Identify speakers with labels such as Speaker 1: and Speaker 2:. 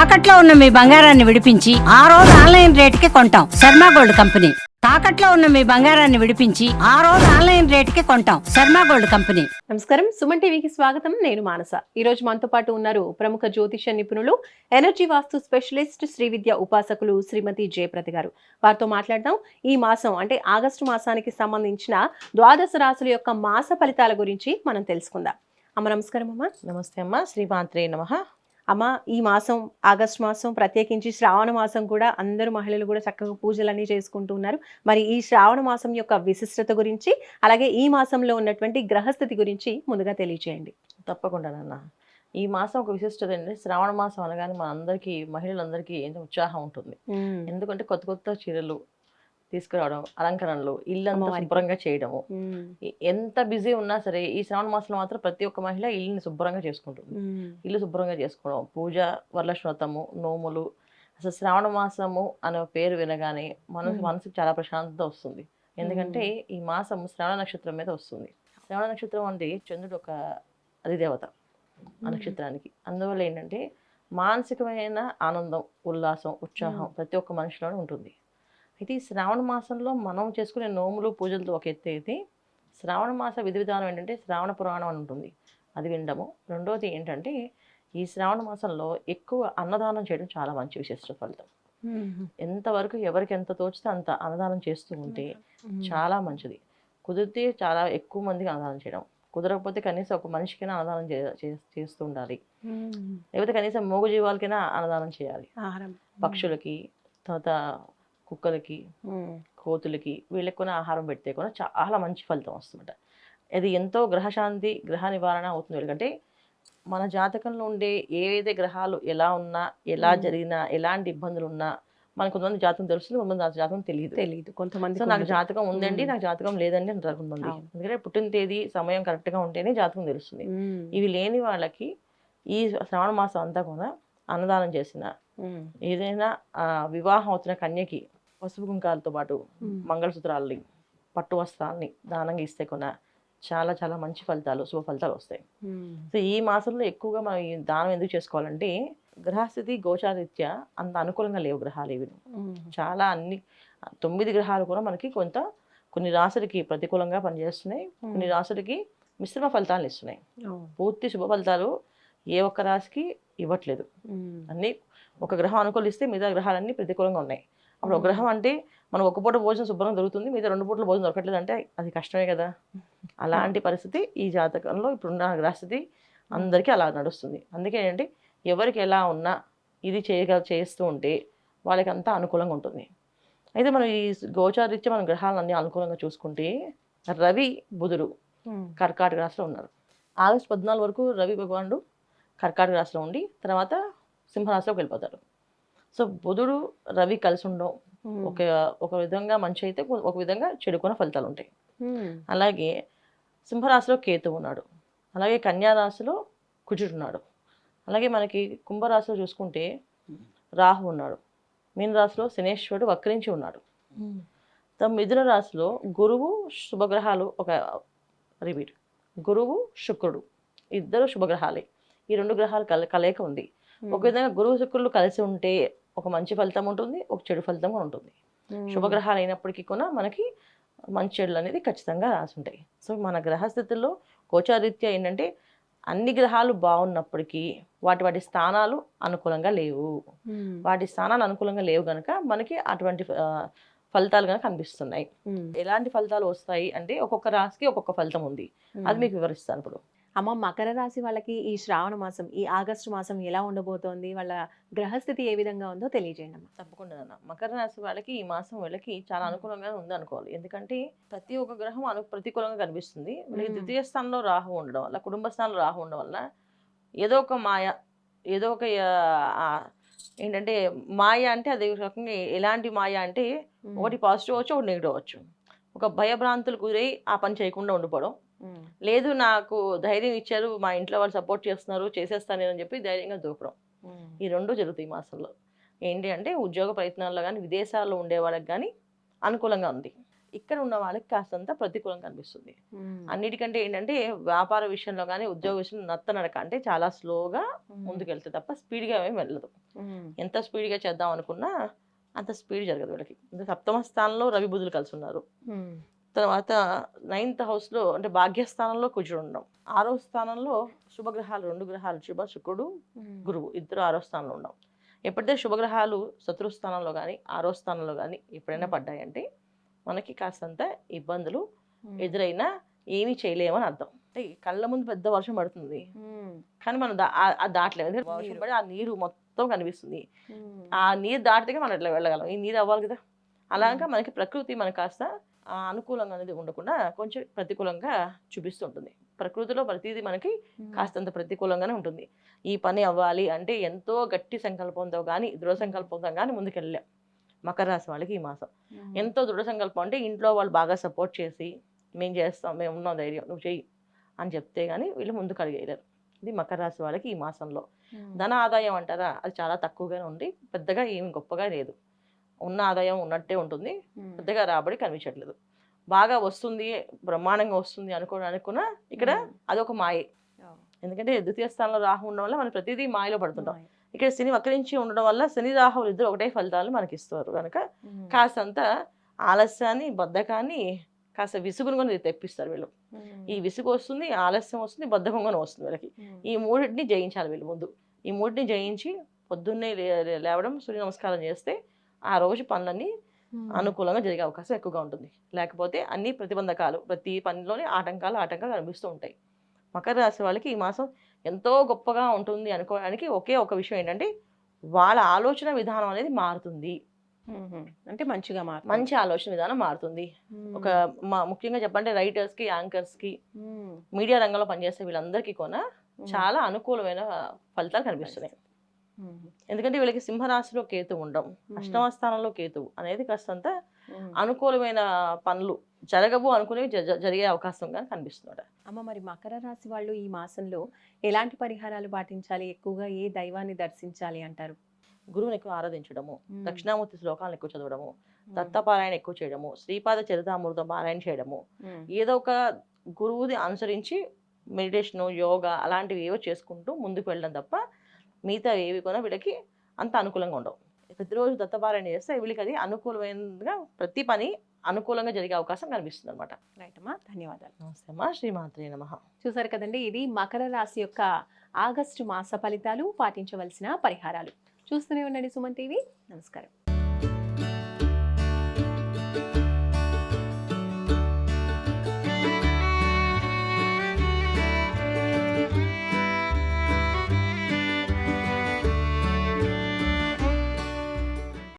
Speaker 1: తాకట్లో ఉన్న మీ బంగారాన్ని విడిపించి ఆ రోజు ఆన్లైన్ రేటుకి కొంటాం. Sharma gold company. తాకట్లో ఉన్న మీ బంగారాన్ని విడిపించి ఆ రోజు ఆన్లైన్ రేటుకి కొంటాం. Sharma gold company.
Speaker 2: నమస్కారం, సుమన్ టీవీకి స్వాగతం. నేను మానస. ఈ రోజు మనతో పాటు ఉన్నారు ప్రముఖ జ్యోతిష నిపుణులు, ఎనర్జీ వాస్తు స్పెషలిస్ట్, శ్రీ విద్య ఉపాసకులు శ్రీమతి జయప్రద గారు. వారితో మాట్లాడదాం. ఈ మాసం అంటే ఆగస్టు మాసానికి సంబంధించిన ద్వాదశ రాశుల యొక్క మాస ఫలితాల గురించి మనం తెలుసుకుందాం. అమ్మ నమస్కారం. అమ్మ
Speaker 3: నమస్తే అమ్మ. శ్రీమాత్రే నమః.
Speaker 2: అమ్మ, ఈ మాసం ఆగస్టు మాసం, ప్రత్యేకించి శ్రావణ మాసం కూడా అందరూ మహిళలు కూడా చక్కగా పూజలన్నీ చేసుకుంటూ ఉన్నారు. మరి ఈ శ్రావణ మాసం యొక్క విశిష్టత గురించి, అలాగే ఈ మాసంలో ఉన్నటువంటి గ్రహస్థితి గురించి ముందుగా తెలియజేయండి.
Speaker 3: తప్పకుండా నాన్న. ఈ మాసం ఒక విశిష్టత ఏంటంటే, శ్రావణ మాసం అనగానే మన అందరికీ, మహిళలందరికీ ఎంతో ఉత్సాహం ఉంటుంది. ఎందుకంటే కొత్త కొత్త చీరలు తీసుకురావడం, అలంకరణలు, ఇల్లంతా శుభ్రంగా చేయడము. ఎంత బిజీ ఉన్నా సరే ఈ శ్రావణ మాసంలో మాత్రం ప్రతి ఒక్క మహిళ ఇల్లుని శుభ్రంగా చేసుకుంటుంది. ఇల్లు శుభ్రంగా చేసుకోవడం, పూజ, వరలక్ష్మి వ్రతము, నోములు. అసలు శ్రావణ మాసము అనే పేరు వినగానే మనసుకు చాలా ప్రశాంతత వస్తుంది. ఎందుకంటే ఈ మాసం శ్రావణ నక్షత్రం మీద వస్తుంది. శ్రావణ నక్షత్రం అంటే చంద్రుడు ఒక అధిదేవత ఆ నక్షత్రానికి. అందువల్ల ఏంటంటే మానసికమైన ఆనందం, ఉల్లాసం, ఉత్సాహం ప్రతి ఒక్క మనిషిలోనే ఉంటుంది. అయితే ఈ శ్రావణ మాసంలో మనం చేసుకునే నోములు, పూజలతో ఒక ఎత్తు అయితే, శ్రావణ మాస విధి విధానం ఏంటంటే శ్రావణ పురాణం అని ఉంటుంది, అది వినడము. రెండోది ఏంటంటే ఈ శ్రావణ మాసంలో ఎక్కువ అన్నదానం చేయడం చాలా మంచి విశిష్ట ఫలితం. ఎంతవరకు ఎవరికి ఎంత తోచితే అంత అన్నదానం చేస్తూ ఉంటే చాలా మంచిది. కుదిరితే చాలా ఎక్కువ మందికి అన్నదానం చేయడం, కుదరకపోతే కనీసం ఒక మనిషికైనా అన్నదానం చేస్తూ ఉండాలి. లేకపోతే కనీసం మూగ జీవాలకైనా అన్నదానం చేయాలి. పక్షులకి, తర్వాత కుక్కలకి, కోతులకి, వీళ్ళకి కూడా ఆహారం పెడితే కూడా చాలా మంచి ఫలితం వస్తుందట. అది ఎంతో గ్రహశాంతి, గ్రహ నివారణ అవుతుంది. ఎందుకంటే మన జాతకంలో ఉండే ఏదైతే గ్రహాలు ఎలా ఉన్నా, ఎలా జరిగినా, ఎలాంటి ఇబ్బందులు ఉన్నా, మనకు కొంతమంది జాతకం తెలుస్తుంది, కొంతమంది జాతకం తెలియదు.
Speaker 2: కొంతమంది
Speaker 3: సో నాకు జాతకం ఉందండి, నాకు జాతకం లేదండి అంటారు కొంతమంది. ఎందుకంటే పుట్టిన తేదీ, సమయం కరెక్ట్గా ఉంటేనే జాతకం తెలుస్తుంది. ఇవి లేని వాళ్ళకి ఈ శ్రావణ మాసం అంతా కూడా అన్నదానం చేసిన, ఏదైనా వివాహం అవుతున్న కన్యకి పసుపు కుంకాలతో పాటు మంగళసూత్రాలని, పట్టు వస్త్రాలని దానంగా ఇస్తే కూడా చాలా చాలా మంచి ఫలితాలు, శుభ ఫలితాలు వస్తాయి. సో ఈ మాసంలో ఎక్కువగా మనం ఈ దానం ఎందుకు చేసుకోవాలంటే, గ్రహస్థితి గోచారీత్యా అంత అనుకూలంగా లేవు గ్రహాలు ఇవి. చాలా 9 గ్రహాలు కూడా మనకి కొన్ని రాశులకి ప్రతికూలంగా పనిచేస్తున్నాయి, కొన్ని రాశులకి మిశ్రమ ఫలితాలను ఇస్తున్నాయి. పూర్తి శుభ ఫలితాలు ఏ ఒక్క రాశికి ఇవ్వట్లేదు. అన్నీ ఒక గ్రహం అనుకూలిస్తే మిగతా గ్రహాలన్నీ ప్రతికూలంగా ఉన్నాయి. అప్పుడు ఒక గ్రహం అంటే మనం ఒక పూట భోజనం శుభ్రంగా దొరుకుతుంది, మిగతా 2 పూటల భోజనం దొరకట్లేదు అంటే అది కష్టమే కదా. అలాంటి పరిస్థితి ఈ జాతకంలో ఇప్పుడున్న గ్రహస్థితి అందరికీ అలా నడుస్తుంది. అందుకే ఏంటంటే ఎవరికి ఎలా ఉన్నా ఇది చేస్తూ ఉంటే వాళ్ళకి అంతా అనుకూలంగా ఉంటుంది. అయితే మనం ఈ గోచారీత్యా మన గ్రహాలన్నీ అనుకూలంగా చూసుకుంటే, రవి, బుధుడు కర్కాటక రాశిలో ఉన్నారు. ఆగస్టు 14 వరకు రవి భగవానుడు కర్కాటక రాశిలో ఉండి తర్వాత సింహరాశిలోకి వెళ్ళిపోతారు. సో బుధుడు, రవి కలిసి ఉండడం ఒక విధంగా మంచి అయితే, ఒక విధంగా చెడుకున్న ఫలితాలు ఉంటాయి. అలాగే సింహరాశిలో కేతు ఉన్నాడు, అలాగే కన్యా రాశిలో కుజుడు ఉన్నాడు, అలాగే మనకి కుంభరాశిలో చూసుకుంటే రాహు ఉన్నాడు, మీన రాశిలో శనేశ్వరుడు వక్రించి ఉన్నాడు. మిథున రాశిలో గురువు, శుభగ్రహాలు రిపీట్, గురువు, శుక్రుడు ఇద్దరు శుభగ్రహాలే. ఈ 2 గ్రహాలు కలయిక ఉంది. ఒక విధంగా గురువు, శుక్రులు కలిసి ఉంటే ఒక మంచి ఫలితం ఉంటుంది, ఒక చెడు ఫలితం కూడా ఉంటుంది. శుభగ్రహాలు అయినప్పటికీ కూడా మనకి మంచి చెడులు అనేది ఖచ్చితంగా రాసి ఉంటాయి. సో మన గ్రహస్థితుల్లో గోచారీత్యా ఏంటంటే అన్ని గ్రహాలు బాగున్నప్పటికీ వాటి స్థానాలు అనుకూలంగా లేవు. వాటి స్థానాలు అనుకూలంగా లేవు కనుక మనకి అటువంటి ఫలితాలు కనుక కనిపిస్తున్నాయి. ఎలాంటి ఫలితాలు వస్తాయి అంటే ఒక్కొక్క రాశికి ఒక్కొక్క ఫలితం ఉంది, అది మీకు వివరిస్తాను ఇప్పుడు.
Speaker 2: అమ్మ, మకర రాశి వాళ్ళకి ఈ శ్రావణ మాసం, ఈ ఆగస్టు మాసం ఎలా ఉండబోతోంది, వాళ్ళ గ్రహస్థితి ఏ విధంగా ఉందో తెలియజేయండి అమ్మ.
Speaker 3: తప్పకుండా అన్న. మకర రాశి వాళ్ళకి ఈ మాసం వీళ్ళకి చాలా అనుకూలంగా ఉంది అనుకోవాలి. ఎందుకంటే ప్రతి ఒక్క గ్రహం ప్రతికూలంగా కనిపిస్తుంది. వీళ్ళకి ద్వితీయ స్థానంలో రాహు ఉండడం వల్ల, కుటుంబ స్థానంలో రాహు ఉండడం వల్ల ఏదో ఒక మాయ, ఏదో ఒక ఏంటంటే మాయ అంటే అది రకంగా ఎలాంటి మాయ అంటే ఒకటి పాజిటివ్ అవచ్చు, ఒకటి నెగిటివ్ అవచ్చు. ఒక భయభ్రాంతులు గురై ఆ పని చేయకుండా ఉండిపోవడం, లేదు నాకు ధైర్యం ఇచ్చారు, మా ఇంట్లో వాళ్ళు సపోర్ట్ చేస్తున్నారు, చేసేస్తాను అని చెప్పి ధైర్యంగా దూకడం. ఈ 2 జరుగుతాయి ఈ మాసంలో. ఏంటి అంటే ఉద్యోగ ప్రయత్నాల్లో కానీ, విదేశాల్లో ఉండే వాళ్ళకి కానీ అనుకూలంగా ఉంది. ఇక్కడ ఉన్న వాళ్ళకి కాస్తంత ప్రతికూలం కనిపిస్తుంది. అన్నిటికంటే ఏంటంటే వ్యాపార విషయంలో కానీ ఉద్యోగ విషయంలో నత్తనడక, అంటే చాలా స్లోగా ముందుకెళ్తే తప్ప స్పీడ్గా ఏమీ వెళ్ళదు. ఎంత స్పీడ్గా చేద్దాం అనుకున్నా అంత స్పీడ్ జరగదు వీళ్ళకి. సప్తమ స్థానంలో రవి బుధులు కలిసి ఉన్నారు. తర్వాత 9th హౌస్లో అంటే భాగ్యస్థానంలో కుజుడు ఉండడం, 6వ స్థానంలో శుభగ్రహాలు 2 గ్రహాలు శుక్రుడు గురువు ఇద్దరు 6వ స్థానంలో ఉండడం. ఎప్పుడైతే శుభగ్రహాలు శత్రుస్థానంలో కానీ 6వ స్థానంలో కానీ ఎప్పుడైనా పడ్డాయంటే మనకి కాస్తంత ఇబ్బందులు ఎదురైనా ఏమీ చేయలేమని అర్థం. అంటే కళ్ళ ముందు పెద్ద వర్షం పడుతుంది కానీ మనం దాటలేము. ఎందుకంటే వర్షం పడి ఆ నీరు మొత్తం కనిపిస్తుంది. ఆ నీరు దాటితే మనం ఎట్లా వెళ్ళగలం, ఈ నీరు అవ్వాలి కదా. అలాగా మనకి ప్రకృతి మనకు కాస్త అనుకూలంగా అనేది ఉండకుండా కొంచెం ప్రతికూలంగా చూపిస్తుంటుంది. ప్రకృతిలో ప్రతిదీ మనకి కాస్తంత ప్రతికూలంగానే ఉంటుంది. ఈ పని అవ్వాలి అంటే ఎంతో గట్టి సంకల్పంతో కానీ దృఢ సంకల్పంతో కానీ ముందుకెళ్ళాం. మకర రాశి వాళ్ళకి ఈ మాసం ఎంతో దృఢ సంకల్పం, అంటే ఇంట్లో వాళ్ళు బాగా సపోర్ట్ చేసి మేము చేస్తాం, మేము ఉన్నాం, ధైర్యం నువ్వు చెయ్యి అని చెప్తే కానీ వీళ్ళు ముందుకు అడిగేయలేరు. ఇది మకర రాశి వాళ్ళకి ఈ మాసంలో. ధన ఆదాయం అంటారా, అది చాలా తక్కువగానే ఉంది, పెద్దగా ఏమి గొప్పగా లేదు. ఉన్న ఆదాయం ఉన్నట్టే ఉంటుంది, పెద్దగా రాబడి కనిపించట్లేదు. బాగా వస్తుంది, బ్రహ్మాండంగా వస్తుంది అనుకున్నా ఇక్కడ అదొక మాయే. ఎందుకంటే ద్వితీయ స్థానంలో రాహు ఉండడం వల్ల మనం ప్రతిదీ మాయలో పడుతుంటాం. ఇక్కడ శని వక్రించి ఉండడం వల్ల శని రాహువులు ఇద్దరు ఒకటే ఫలితాలు మనకి ఇస్తారు కనుక కాస్తంత ఆలస్యాన్ని బద్ధకాన్ని కాస్త విసుగును కూడా తెప్పిస్తారు వీళ్ళు. ఈ విసుగు వస్తుంది, ఆలస్యం వస్తుంది, బద్ధకం కూడా వస్తుంది వీళ్ళకి. ఈ మూడింటిని జయించాలి వీళ్ళు ముందు. ఈ మూడింటిని జయించి పొద్దున్నే లేవడం, సూర్య నమస్కారం చేస్తే ఆ రోజు పనులన్నీ అనుకూలంగా జరిగే అవకాశం ఎక్కువగా ఉంటుంది. లేకపోతే అన్ని ప్రతిబంధకాలు, ప్రతి పనిలోనే ఆటంకాలు కనిపిస్తూ ఉంటాయి. మకర రాశి వాళ్ళకి ఈ మాసం ఎంతో గొప్పగా ఉంటుంది అనుకోవడానికి ఒకే ఒక విషయం ఏంటంటే వాళ్ళ ఆలోచన విధానం అనేది మారుతుంది.
Speaker 2: అంటే మంచి
Speaker 3: ఆలోచన విధానం మారుతుంది. ఒక ముఖ్యంగా చెప్పాలంటే రైటర్స్కి, యాంకర్స్కి, మీడియా రంగంలో పనిచేసే వీళ్ళందరికీ కూడా చాలా అనుకూలమైన ఫలితాలు కనిపిస్తున్నాయి. ఎందుకంటే వీళ్ళకి సింహరాశిలో కేతు ఉండడం, అష్టమ స్థానంలో కేతువు అనేది కాస్తంత అనుకూలమైన పనులు జరగవు అనుకునేవి జరిగే అవకాశంగా కనిపిస్తున్నాడు.
Speaker 2: అమ్మ, మరి మకర రాశి వాళ్ళు ఈ మాసంలో ఎలాంటి పరిహారాలు పాటించాలి, ఎక్కువగా ఏ దైవాన్ని దర్శించాలి అంటారు?
Speaker 3: గురువుని ఎక్కువ ఆరాధించడము, దక్షిణామూర్తి శ్లోకాలను ఎక్కువ చదవడము, దత్తపారాయణ ఎక్కువ చేయడము, శ్రీపాద చరితామృతం పారాయణ చేయడము, ఏదో ఒక గురువుని అనుసరించి మెడిటేషన్, యోగా అలాంటివి ఏవో చేసుకుంటూ ముందుకు వెళ్ళడం తప్ప మిగతా ఏవి కూడా వీళ్ళకి అంత అనుకూలంగా ఉండవు. ప్రతిరోజు దత్తపారాయణ చేస్తే వీళ్ళకి అది అనుకూలమైనగా ప్రతి పని అనుకూలంగా జరిగే అవకాశం కనిపిస్తుంది అనమాట.
Speaker 2: రైట్ అమ్మా, ధన్యవాదాలు.
Speaker 3: నమస్తే అమ్మా, శ్రీమాత్రే నమః.
Speaker 2: చూసారు కదండి, ఇది మకర రాశి యొక్క ఆగస్టు మాస ఫలితాలు, పాటించవలసిన పరిహారాలు. చూస్తూనే ఉండండి సుమన్ టీవీ. నమస్కారం.